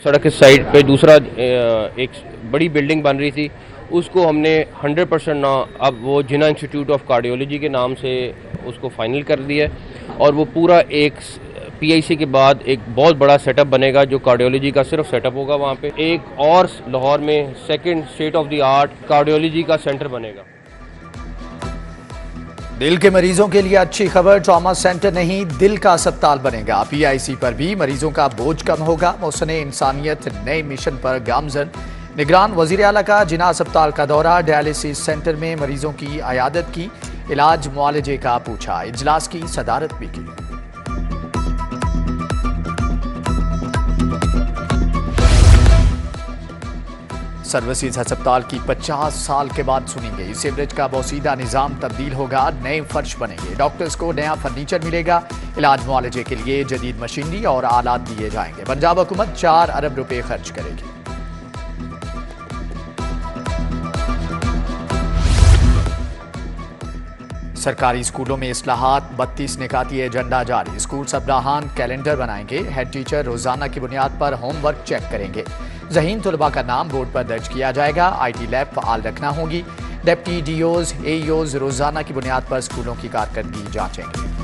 सड़क के साइड पे दूसरा एक बड़ी बिल्डिंग बन रही थी, उसको हमने 100% ना अब वो जिन्ना इंस्टीट्यूट ऑफ कार्डियोलॉजी के नाम से उसको फाइनल कर दिया और वो पूरा एक पीआईसी के बाद एक बहुत बड़ा सेटअप बनेगा जो कार्डियोलॉजी का सिर्फ सेटअप होगा वहाँ पे। एक और लाहौर में second state of the art cardiology का सेंटर बनेगा। दिल के मरीजों के लिए अच्छी खबर, ट्रॉमा सेंटर नहीं दिल का अस्पताल बनेगा। पीआईसी पर भी मरीजों का बोझ कम होगा। मोहसिने इंसानियत नए मिशन पर गामजन। निगरान वजीर आला का जिना अस्पताल का दौरा, डायलिसिस सेंटर में मरीजों की अयादत की, इलाज मुआलजे का पूछा, इजलास की सदारत भी की। सर्विसेज अस्पताल की 50 साल के बाद सुनी गई सीवरेज का बोसीदा निजाम तब्दील होगा, नए फर्श बनेंगे, डॉक्टर्स को नया फर्नीचर मिलेगा, इलाज मुआलजे के लिए जदीद मशीनरी और आलात दिए जाएंगे। पंजाब हुकूमत 4 अरब रुपए खर्च करेगी। सरकारी स्कूलों में इस्लाहात, 32 निकाती एजेंडा जारी, स्कूल सबराहान कैलेंडर बनाएंगे, हेड टीचर रोजाना की बुनियाद पर होमवर्क चेक करेंगे, ज़हीन तलबा का नाम बोर्ड पर दर्ज किया जाएगा, IT लैब फाल रखना होगी, डिप्टी DOs, AEOs रोजाना की बुनियाद पर स्कूलों की कारकर्दगी जांचेंगे।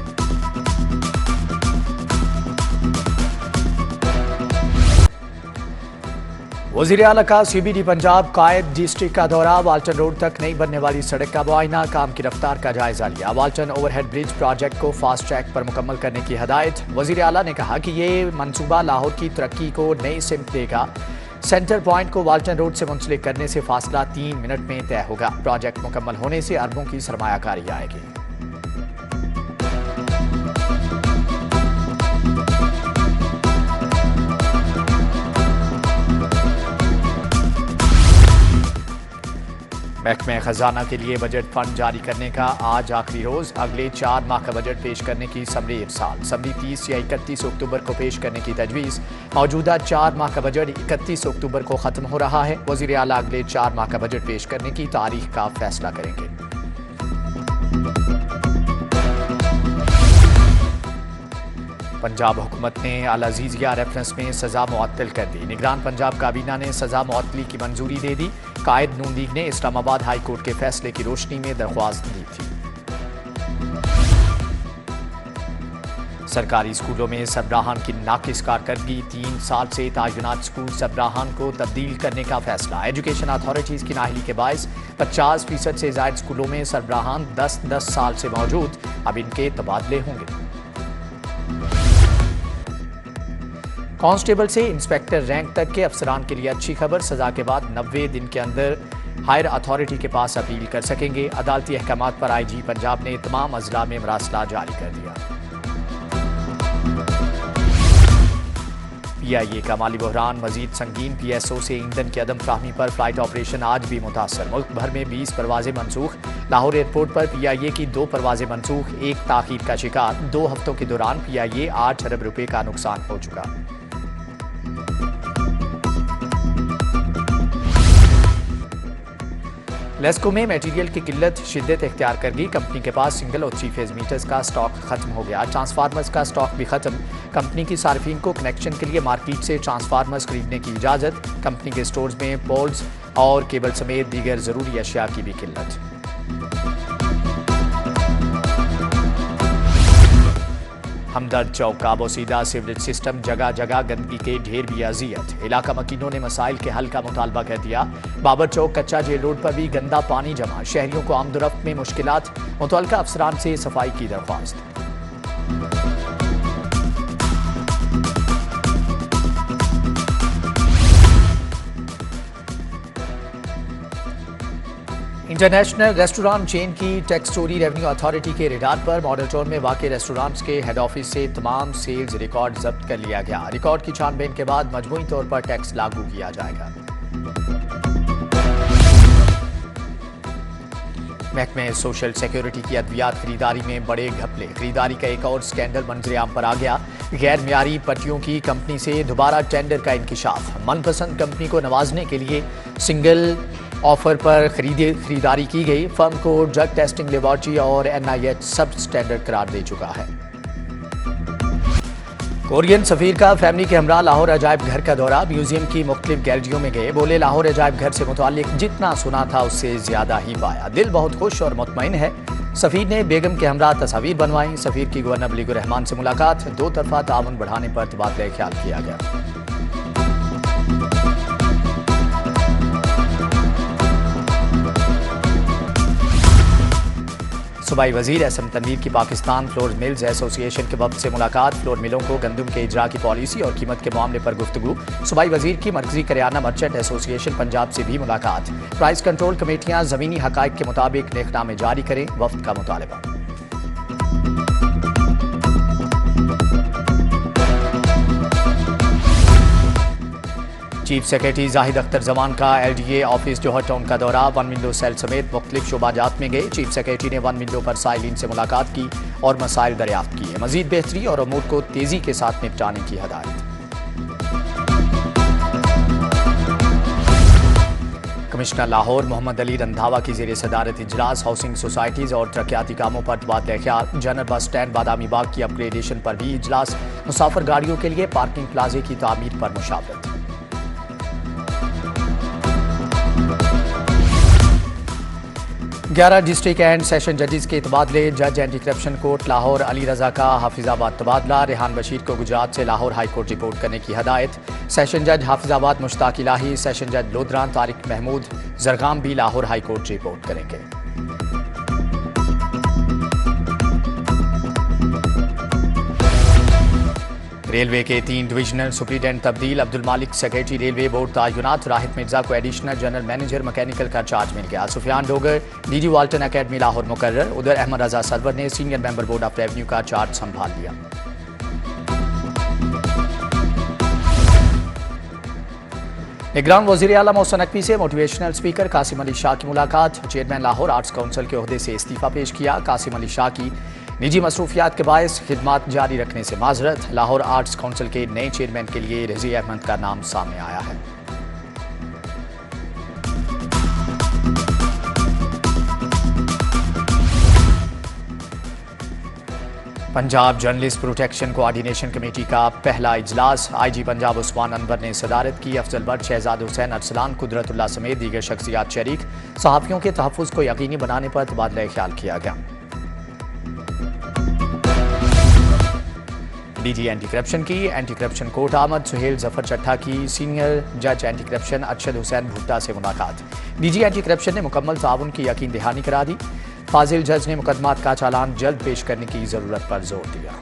वज़ीर आला का CBD पंजाब कायद डिस्ट्रिक्ट का दौरा, वाल्टन रोड तक नई बनने वाली सड़क का मुआयना, काम की रफ्तार का जायजा लिया, वाल्टन ओवरहेड ब्रिज प्रोजेक्ट को फास्ट ट्रैक पर मुकम्मल करने की हदायत। वज़ीर आला ने कहा कि ये मंसूबा लाहौर की तरक्की को नई सिमत देगा। सेंटर पॉइंट को वाल्टन रोड से मुंसलिक करने से फासला 3 मिनट में तय होगा। प्रोजेक्ट मुकम्मल होने से अरबों की सरमायाकारी आएगी। महकमे खजाना के लिए बजट फंड जारी करने का आज आखिरी रोज, अगले 4 माह का बजट पेश करने की समरी इरसाल। समरी 30 या 31 अक्टूबर को पेश करने की तजवीज़। मौजूदा 4 माह का बजट 31 अक्टूबर को खत्म हो रहा है। वज़ीर आला अगले 4 माह का बजट पेश करने की तारीख का फैसला करेंगे। पंजाब हुकूमत ने अल अजीजिया रेफरेंस में सजा मुअत्तल कर दी। निगरान पंजाब काबीना ने सजा मुअत्तली की मंजूरी दे दी। कायद नून लीग ने इस्लामाबाद हाई कोर्ट के फैसले की रोशनी में दरख्वास्त दी थी। सरकारी स्कूलों में सबराहान की नाकिस कारकर्दगी, 3 साल से तयनात स्कूल सबराहान को तब्दील करने का फैसला। एजुकेशन अथॉरिटीज की नाअहली के बायस 50% से ज्यादा स्कूलों में सबराहान 10 साल से मौजूद, अब इनके तबादले होंगे। कांस्टेबल से इंस्पेक्टर रैंक तक के अफसरान के लिए अच्छी खबर, सजा के बाद 90 दिन के अंदर हायर अथॉरिटी के पास अपील कर सकेंगे। अदालती अहकामात पर IG पंजाब ने तमाम अजला में मरासला जारी कर दिया। PIA का माली बहरान मजीद संगीन, PSO से ईंधन की अदम फ्राहमी पर फ्लाइट ऑपरेशन आज भी मुतासर। मुल्क भर में 20 परवाजें मनसूख। लाहौर एयरपोर्ट पर PIA की 2 परवाजें मनसूख, एक ताखीर का शिकार। 2 हफ्तों के दौरान PIA 8 अरब रुपए का नुकसान हो चुका। लेस्को में मटेरियल की किल्लत शिद्दत इख्तियार कर गई। कंपनी के पास सिंगल और 3 फेज मीटर्स का स्टॉक खत्म हो गया। ट्रांसफार्मर्स का स्टॉक भी खत्म। कंपनी की सार्फिन को कनेक्शन के लिए मार्केट से ट्रांसफार्मर्स खरीदने की इजाजत। कंपनी के स्टोर्स में पोल्स और केबल समेत दीगर जरूरी अशिया की भी किल्लत। हमदर्द चौक का बोसीदा सीवरेज सिस्टम, जगह जगह गंदगी के ढेर भी अजियत। इलाका मकीनों ने मसाइल के हल का मुतालबा कर दिया। बाबर चौक कच्चा जेल रोड पर भी गंदा पानी जमा, शहरियों को आमदोरफ्त में मुश्किलात। मुतल्लिका अफसरान से सफाई की दरख्वास्त। इंटरनेशनल रेस्टोरेंट चेन की टैक्स चोरी रेवेन्यू अथॉरिटी के रेडार पर। मॉडल टाउन में वाक़ रेस्टोरेंट्स के हेड ऑफिस से तमाम सेल्स रिकॉर्ड जब्त कर लिया गया। रिकॉर्ड की छानबीन के बाद मजमूई तौर पर टैक्स लागू किया जाएगा। महकमे सोशल सिक्योरिटी की अद्वियात खरीदारी में बड़े घपले। खरीदारी का एक और स्कैंडल मंजरेआम पर आ गया। गैर मियारी पट्टियों की कंपनी से दोबारा टेंडर का इंकिशाफ। मनपसंद कंपनी को नवाजने के लिए सिंगल ऑफर पर खरीदारी की गई। फर्म को ड्रग टेस्टिंग लेबॉर्ट्री और NIH सब स्टैंडर्ड करार दे चुका है। कोरियन सफीर का फैमिली के हमरा लाहौर अजायब घर का दौरा। म्यूजियम की मुख्तलिफ गैलरियों में गए। बोले लाहौर अजायब घर से मुताल्लिक जितना सुना था उससे ज्यादा ही पाया। दिल बहुत खुश और मुतमईन है। सफीर ने बेगम के हमरा तस्वीर बनवाई। सफीर की गवर्नर मलिकुर रहमान से मुलाकात। दो तरफा ताउन बढ़ाने पर तबादला ख्याल किया गया। सूबाई वजीर एसएम तनवीर की पाकिस्तान फ्लोर मिल्स एसोसिएशन के वफद से मुलाकात। फ्लोर मिलों को गंदम के इजरा की पॉलिसी और कीमत के मामले पर गुफ्तगू। सूबाई वजीर की मरकजी करियाना मर्चेंट एसोसिएशन पंजाब से भी मुलाकात। प्राइस कंट्रोल कमेटियां ज़मीनी हकाइक के मुताबिक नेकनामे जारी करें, वफद का मुतालबा। चीफ सेक्रेटरी जाहिद अख्तर जमान का एलडीए ऑफिस जौहर टाउन का दौरा। वन विंडो सेल समेत मुख्तलिफ शोबाजात में गए। चीफ सेक्रेटरी ने वन विंडो पर साइलिन से मुलाकात की और मसाइल दरियाफ्त किए। मजीद बेहतरी और अमूर को तेजी के साथ निपटाने की हदायत। कमिश्नर लाहौर मोहम्मद अली रंधावा की जेर सदारत इजलास हाउसिंग सोसाइटीज़ और तरक्याती कामों पर तबादला ख्याल। General bus stand Badami Bagh की अपग्रेडेशन पर भी इजलास। मुसाफिर गाड़ियों के लिए पार्किंग प्लाजे की तामीर पर मुशावरत। ग्यारह डिस्ट्रिक्ट एंड सेशन जजेस के तबादले। जज anti corruption court Lahore Ali Raza का हाफिजाबाद तबादला। रेहान बशीर को गुजरात से लाहौर हाई कोर्ट रिपोर्ट करने की हदायत। सेशन जज हाफिजाबाद मुश्ताक इलाही, सेशन जज लोधरान तारिक महमूद जरगाम भी लाहौर हाई कोर्ट रिपोर्ट करेंगे। रेलवे के 3 डिविजनल सुप्रीडेंट तब्दील। Abdul Malik secretary railway board तायुनात। राहित मिर्जा को एडिशनल जनरल मैनेजर मैकेनिकल का चार्ज मिल गया। Sufiyan Dogar DG Walton academy Lahore मुकर्रर। उधर अहमद रजा सरवर ने senior member board of revenue का चार्ज संभाल लिया। निगरान वज़ीर आला मोहसिन नकवी से मोटिवेशनल स्पीकर कासिम अली शाह की मुलाकात। चेयरमैन लाहौर आर्ट्स काउंसिल के ओहदे से इस्तीफा पेश किया। कासिम अली शाह की निजी मसरूफियात के बायस खिदमात जारी रखने से माजरत। लाहौर आर्ट्स काउंसिल के नए चेयरमैन के लिए रज़ी अहमद का नाम सामने आया है। Punjab journalist protection coordination committee का पहला इजलास। आईजी पंजाब उस्मान अनवर ने सदारत की। अफजल बट, शहजाद हुसैन अरसलान, कुदरतुल्लाह समेत दीगर शख्सियात शरीक। सहाफ़ियों के तहफ़्फ़ुज़ को यकीनी बनाने पर तबादला ख्याल किया गया। डीजी एंटी करप्शन की एंटी करप्शन कोर्ट आमद। सुहेल जफर चट्टा की सीनियर जज एंटी करप्शन अरशद हुसैन भुट्टा से मुलाकात। डीजी एंटी करप्शन ने मुकम्मल ताउन की यकीन दहानी करा दी। फाजिल जज ने मुकदमात का चालान जल्द पेश करने की जरूरत पर जोर दिया।